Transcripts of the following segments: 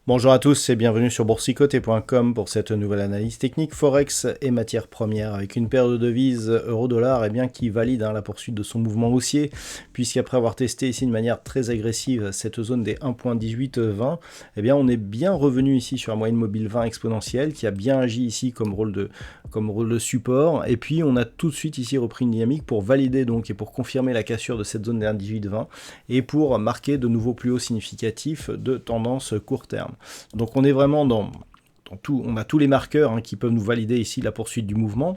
Bonjour à tous et bienvenue sur boursicoté.com pour cette nouvelle analyse technique Forex et matières premières avec une paire de devises euro-dollar qui valide la poursuite de son mouvement haussier puisqu'après avoir testé ici de manière très agressive cette zone des 1.1820, on est bien revenu ici sur la moyenne mobile 20 exponentielle qui a bien agi ici comme rôle de support et puis on a tout de suite ici repris une dynamique pour valider donc et pour confirmer la cassure de cette zone des 1.1820 et pour marquer de nouveaux plus hauts significatifs de tendance court terme. Donc on est vraiment dans tout, on a tous les marqueurs qui peuvent nous valider ici la poursuite du mouvement.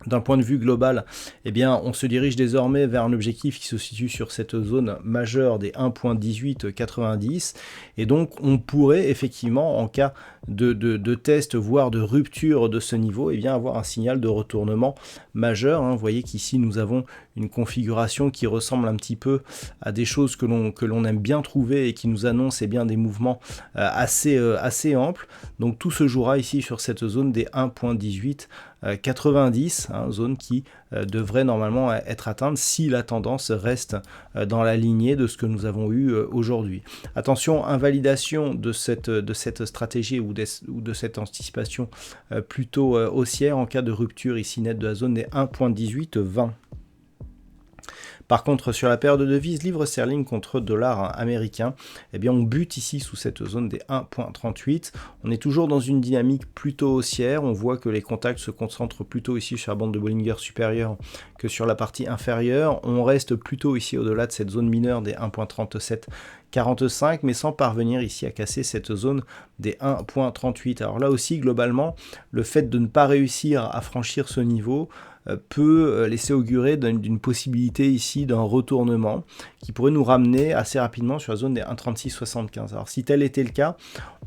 D'un point de vue global, on se dirige désormais vers un objectif qui se situe sur cette zone majeure des 1.1890 et donc on pourrait effectivement en cas de test voire de rupture de ce niveau avoir un signal de retournement majeur. Vous voyez qu'ici nous avons une configuration qui ressemble un petit peu à des choses que l'on aime bien trouver et qui nous annoncent des mouvements assez amples. Donc tout se jouera ici sur cette zone des 1.1890, zone qui devrait normalement être atteinte si la tendance reste dans la lignée de ce que nous avons eu aujourd'hui. Attention, invalidation de cette stratégie ou de cette anticipation plutôt haussière en cas de rupture ici nette de la zone des 1.1820. Par contre, sur la paire de devises livre sterling contre dollar américain, on bute ici sous cette zone des 1.38. On est toujours dans une dynamique plutôt haussière. On voit que les contacts se concentrent plutôt ici sur la bande de Bollinger supérieure que sur la partie inférieure. On reste plutôt ici au-delà de cette zone mineure des 1.3745, mais sans parvenir ici à casser cette zone des 1.38. Alors là aussi, globalement, le fait de ne pas réussir à franchir ce niveau peut laisser augurer d'une possibilité ici d'un retournement qui pourrait nous ramener assez rapidement sur la zone des 1.3675. Alors si tel était le cas,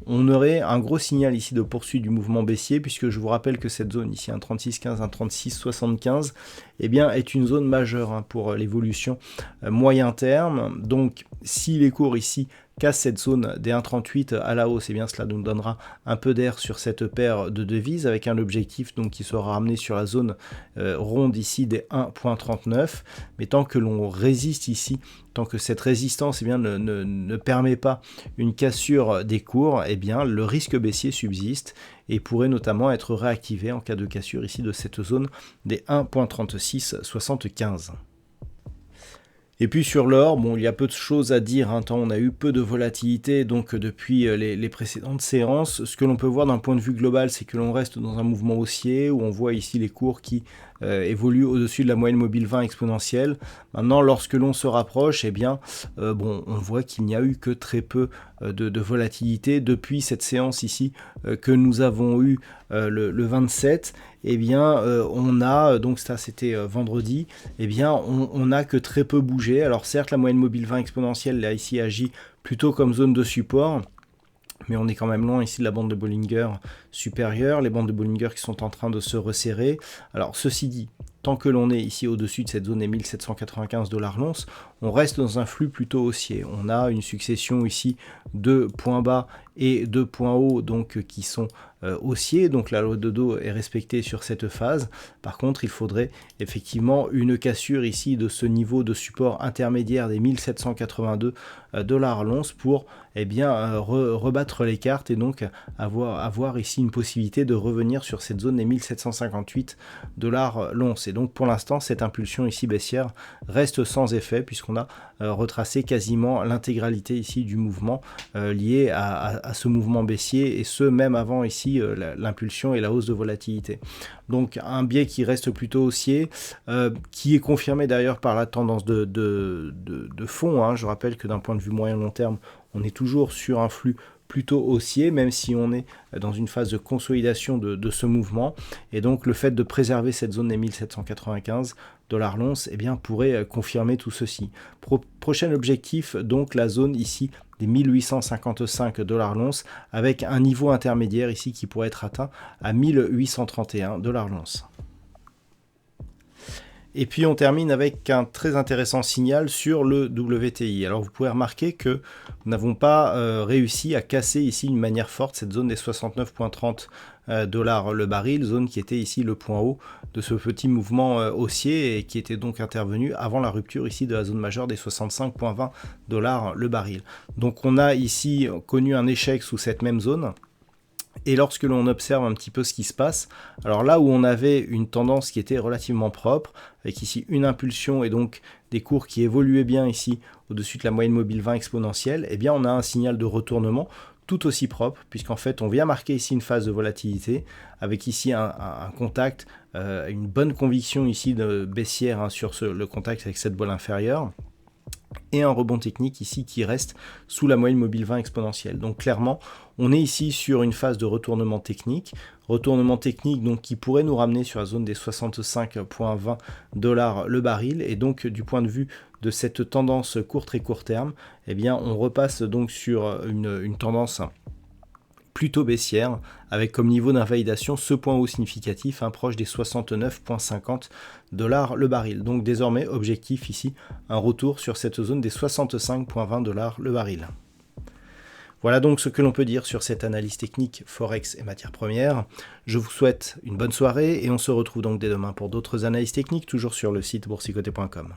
on aurait un gros signal ici de poursuite du mouvement baissier puisque je vous rappelle que cette zone ici 1.3615, 1.3675 est une zone majeure pour l'évolution moyen terme. Donc si les cours ici casse cette zone des 1.38 à la hausse, cela nous donnera un peu d'air sur cette paire de devises avec un objectif donc qui sera ramené sur la zone ronde ici des 1.39. Mais tant que l'on résiste ici, tant que cette résistance ne permet pas une cassure des cours, le risque baissier subsiste et pourrait notamment être réactivé en cas de cassure ici de cette zone des 1.3675. Et puis sur l'or, il y a peu de choses à dire, tant on a eu peu de volatilité donc depuis les précédentes séances. Ce que l'on peut voir d'un point de vue global, c'est que l'on reste dans un mouvement haussier où on voit ici les cours qui évoluent au-dessus de la moyenne mobile 20 exponentielle. Maintenant, lorsque l'on se rapproche, on voit qu'il n'y a eu que très peu de volatilité depuis cette séance ici que nous avons eu le 27. On a, donc ça c'était vendredi, on n'a que très peu bougé. Alors certes, la moyenne mobile 20 exponentielle là ici agit plutôt comme zone de support, mais on est quand même loin ici de la bande de Bollinger supérieure, les bandes de Bollinger qui sont en train de se resserrer. Alors ceci dit, tant que l'on est ici au-dessus de cette zone des 1795 $ l'once, on reste dans un flux plutôt haussier. On a une succession ici de points bas et de points hauts donc qui sont haussiers, donc la loi de Dodo est respectée sur cette phase. Par contre, il faudrait effectivement une cassure ici de ce niveau de support intermédiaire des 1782 $ l'once pour rebattre les cartes et donc avoir ici une possibilité de revenir sur cette zone des 1758 $ l'once. Et donc pour l'instant, cette impulsion ici baissière reste sans effet puisqu'on a retracé quasiment l'intégralité ici du mouvement lié à ce mouvement baissier, et ce même avant ici l'impulsion et la hausse de volatilité. Donc un biais qui reste plutôt haussier, qui est confirmé d'ailleurs par la tendance de fond. Je rappelle que d'un point de vue moyen long terme, on est toujours sur un flux plutôt haussier, même si on est dans une phase de consolidation de ce mouvement. Et donc le fait de préserver cette zone des 1795 $ l'once pourrait confirmer tout ceci. Prochain objectif, donc la zone ici des 1855 $ l'once, avec un niveau intermédiaire ici qui pourrait être atteint à 1831 $ l'once. Et puis on termine avec un très intéressant signal sur le WTI. Alors vous pouvez remarquer que nous n'avons pas réussi à casser ici d'une manière forte cette zone des 69,30 dollars le baril, zone qui était ici le point haut de ce petit mouvement haussier et qui était donc intervenu avant la rupture ici de la zone majeure des 65,20 dollars le baril. Donc on a ici connu un échec sous cette même zone. Et lorsque l'on observe un petit peu ce qui se passe, alors là où on avait une tendance qui était relativement propre, avec ici une impulsion et donc des cours qui évoluaient bien ici au-dessus de la moyenne mobile 20 exponentielle, eh bien on a un signal de retournement tout aussi propre, puisqu'en fait on vient marquer ici une phase de volatilité, avec ici un contact, une bonne conviction ici de baissière sur le contact avec cette bolle inférieure, et un rebond technique ici qui reste sous la moyenne mobile 20 exponentielle. Donc clairement, on est ici sur une phase de retournement technique donc qui pourrait nous ramener sur la zone des 65,20 dollars le baril, et donc du point de vue de cette tendance très court terme, eh bien on repasse donc sur une tendance plutôt baissière, avec comme niveau d'invalidation ce point haut significatif, proche des 69,50 dollars le baril. Donc désormais, objectif ici, un retour sur cette zone des 65,20 dollars le baril. Voilà donc ce que l'on peut dire sur cette analyse technique Forex et matières premières. Je vous souhaite une bonne soirée et on se retrouve donc dès demain pour d'autres analyses techniques, toujours sur le site boursicoté.com.